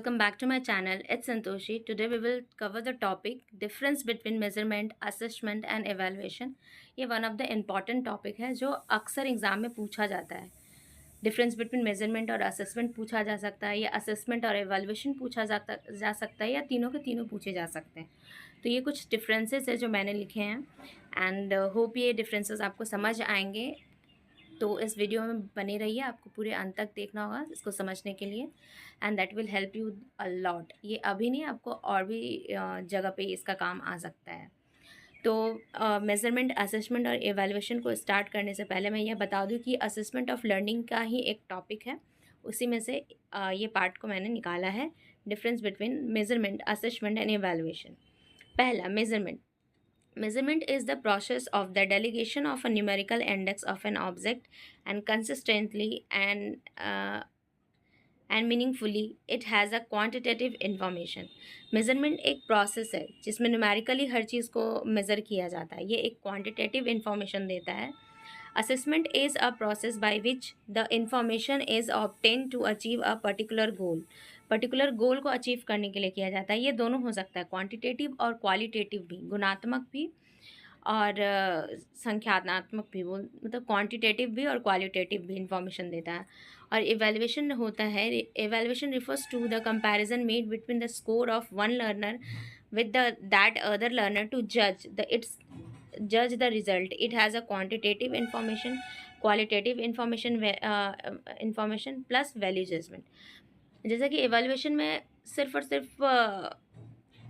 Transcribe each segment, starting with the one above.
welcome back to my channel. It's Santoshi. Today we will cover the topic difference between measurement, assessment and evaluation. ये one of the important topic है जो अक्सर exam में पूछा जाता है. Difference between measurement और assessment पूछा जा सकता है या असेसमेंट और एवेल्युएशन पूछा जा सकता है या तीनों के तीनों पूछे जा सकते हैं. तो ये कुछ डिफरेंसेस है जो मैंने लिखे हैं एंड होप ये डिफरेंसेस आपको समझ आएंगे. तो इस वीडियो में बने रहिए, आपको पूरे अंत तक देखना होगा इसको समझने के लिए and that will help you a lot. ये अभी नहीं, आपको और भी जगह पे इसका काम आ सकता है. तो मेज़रमेंट, असेसमेंट और एवेल्युएशन को स्टार्ट करने से पहले मैं ये बता दूं कि असेसमेंट ऑफ लर्निंग का ही एक टॉपिक है, उसी में से ये पार्ट को मैंने निकाला है. Difference between measurement, assessment and evaluation. पहला, measurement. Measurement is the process of the delegation of a numerical index of an object and consistently and meaningfully it has a quantitative information. Measurement एक process है जिसमें numerically हर चीज़ को measure किया जाता है. ये एक quantitative information देता है. Assessment is a process by which the information is obtained to achieve a particular goal. Particular goal को अचीव करने के लिए किया जाता है. ये दोनों हो सकता है, क्वांटिटेटिव और क्वालिटेटिव भी, गुणात्मक भी और संख्यात्मक भी. वो मतलब क्वांटिटेटिव भी और क्वालिटेटिव भी इंफॉर्मेशन देता है. और इवेल्युएशन होता है, evaluation refers to the comparison made between the score of one learner with that other learner to judge the result. It has a quantitative information, qualitative information plus value judgment. जैसा कि evaluation में सिर्फ और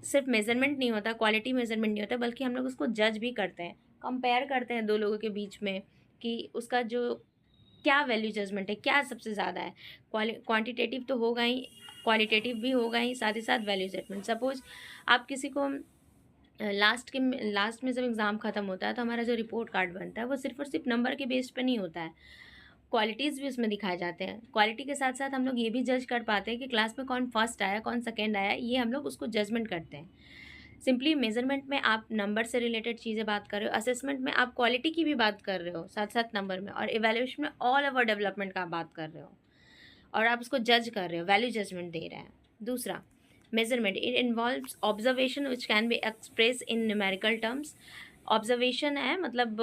सिर्फ measurement नहीं होता, quality measurement नहीं होता, बल्कि हम लोग उसको जज भी करते हैं, कंपेयर करते हैं दो लोगों के बीच में कि उसका जो क्या वैल्यू जजमेंट है, क्या सबसे ज़्यादा है. क्वांटिटेटिव तो होगा ही, क्वालिटेटिव भी होगा ही, साथ ही साथ वैल्यू जजमेंट. सपोज आप किसी को लास्ट में जब एग्ज़ाम ख़त्म होता है तो हमारा जो रिपोर्ट कार्ड बनता है वो सिर्फ और सिर्फ नंबर के बेस पे नहीं होता है, क्वालिटीज़ भी उसमें दिखाए जाते हैं. क्वालिटी के साथ साथ हम लोग ये भी जज कर पाते हैं कि क्लास में कौन फर्स्ट आया, कौन सेकेंड आया, ये हम लोग उसको जजमेंट करते हैं. सिंपली मेजरमेंट में आप नंबर से रिलेटेड चीज़ें बात कर रहे हो, असेसमेंट में आप क्वालिटी की भी बात कर रहे हो साथ साथ नंबर में, और इवेल्युएशन में ऑल ओवर डेवलपमेंट का आप बात कर रहे हो और आप उसको जज कर रहे हो, वैल्यू जजमेंट दे रहे हैं. दूसरा, measurement. It involves observation which can be express in numerical terms. Observation है मतलब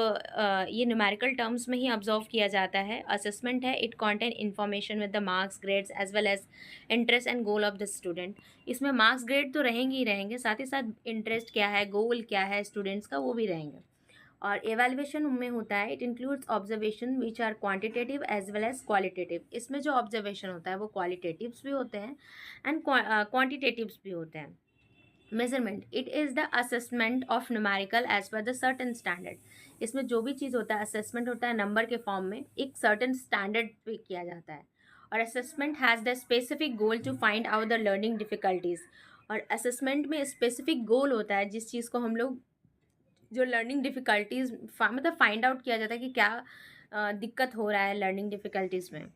ये न्यूमेरिकल टर्म्स में ही ऑब्जर्व किया जाता है. असेसमेंट है, it contain information with the marks, grades as well as interest and goal of the student. इसमें marks grade तो रहेंगे ही रहेंगे, साथ ही साथ इंटरेस्ट क्या है, गोल क्या है स्टूडेंट्स का, वो भी रहेंगे. और एवेल्युएशन में होता है, it includes observation which are quantitative as well as qualitative. इसमें जो ऑब्जर्वेशन होता है वो क्वालिटेटिव्स भी होते हैं एंड क्वांटिटेटिव्स भी होते हैं. Measurement, it is the assessment of numerical as per the certain standard. इसमें जो भी चीज़ होता है, असेसमेंट होता है नंबर के फॉर्म में, एक सर्टन स्टैंडर्ड पे किया जाता है. और assessment has the specific goal to find out the learning difficulties. और असेसमेंट में स्पेसिफिक गोल होता है जिस चीज़ को हम लोग, जो लर्निंग डिफ़िकल्टीज़ मतलब फाइंड आउट किया जाता है कि क्या दिक्कत हो रहा है लर्निंग डिफ़िकल्टीज़ में.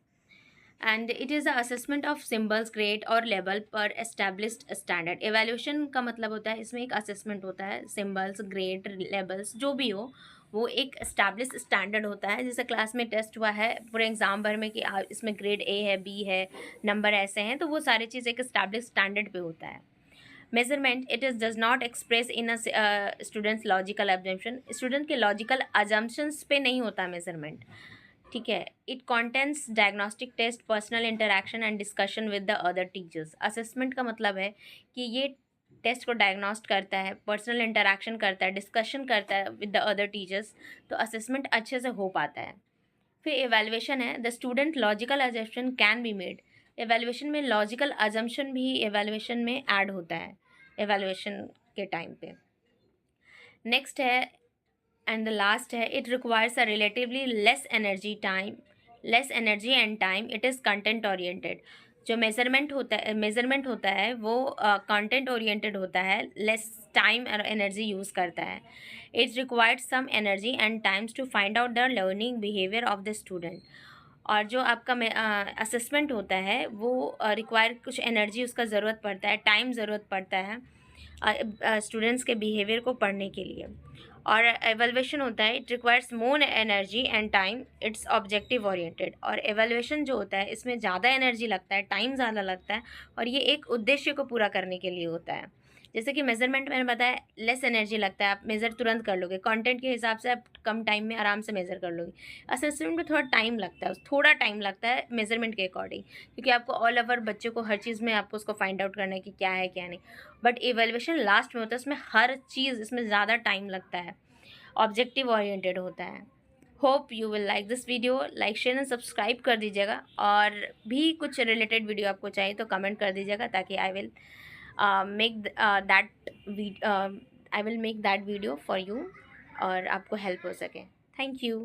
And it is the assessment of symbols, grade और लेवल पर एस्टैब्लिश्ड स्टैंडर्ड. एवेल्युएशन का मतलब होता है, इसमें एक असेसमेंट होता है, सिम्बल्स, ग्रेड, लेवल्स जो भी हो वो एक एस्टैब्लिश्ड स्टैंडर्ड होता है. जैसे क्लास में टेस्ट हुआ है पूरे एग्जाम भर में कि इसमें ग्रेड ए है, बी है, नंबर ऐसे हैं, तो वो सारी चीज़ एक एस्टैब्लिश्ड स्टैंडर्ड पे होता है. Measurement, it is does not express in students logical assumption. Student के लॉजिकल अजम्पशंस पे नहीं होता मेजरमेंट, ठीक है. It contents diagnostic test, personal interaction and discussion with the other teachers. Assessment का मतलब है कि ये टेस्ट को डायग्नोस्ट करता है, पर्सनल इंटरेक्शन करता है, डिस्कशन करता है विद द अदर टीचर्स, तो असेसमेंट अच्छे से हो पाता है. फिर एवेल्युएशन है, the student logical assumption can be made. Evaluation में लॉजिकल अजम्पशन भी एवेल्युएशन में ऐड होता है एवेल्युएशन के टाइम पे. नेक्स्ट है एंड द लास्ट है, it requires a relatively less energy and time. It is content oriented. जो मेजरमेंट होता है वो कंटेंट ओरिएंटेड होता है, लेस टाइम और एनर्जी यूज़ करता है. It requires some energy and times to find out the learning behaviour of the student. और जो आपका असेसमेंट होता है वो रिक्वायर कुछ एनर्जी उसका ज़रूरत पड़ता है, टाइम ज़रूरत पड़ता है स्टूडेंट्स के बिहेवियर को पढ़ने के लिए. और एवेल्युएशन होता है it requires more energy and time, it's objective oriented. और एवेल्युएशन जो होता है इसमें ज़्यादा एनर्जी लगता है, टाइम ज़्यादा लगता है, और ये एक उद्देश्य को पूरा करने के लिए होता है। जैसे कि मेजरमेंट मैंने बताया लेस एनर्जी लगता है, आप मेज़र तुरंत कर लोगे, कंटेंट के हिसाब से आप कम टाइम में आराम से मेज़र कर लोगे। असेसमेंट में थोड़ा टाइम लगता है मेजरमेंट के अकॉर्डिंग, क्योंकि आपको ऑल ओवर बच्चे को हर चीज़ में आपको उसको फाइंड आउट करना है कि क्या है क्या नहीं। बट इवेल्युएशन लास्ट में होता है, उसमें हर चीज़ इसमें ज़्यादा टाइम लगता है, ऑब्जेक्टिव ओरिएंटेड होता है। Hope you will like this video, like share and subscribe कर दीजिएगा, और भी कुछ रिलेटेड वीडियो आपको चाहिए तो कमेंट कर दीजिएगा, ताकि I will make that video for you और आपको हेल्प हो सके। Thank you.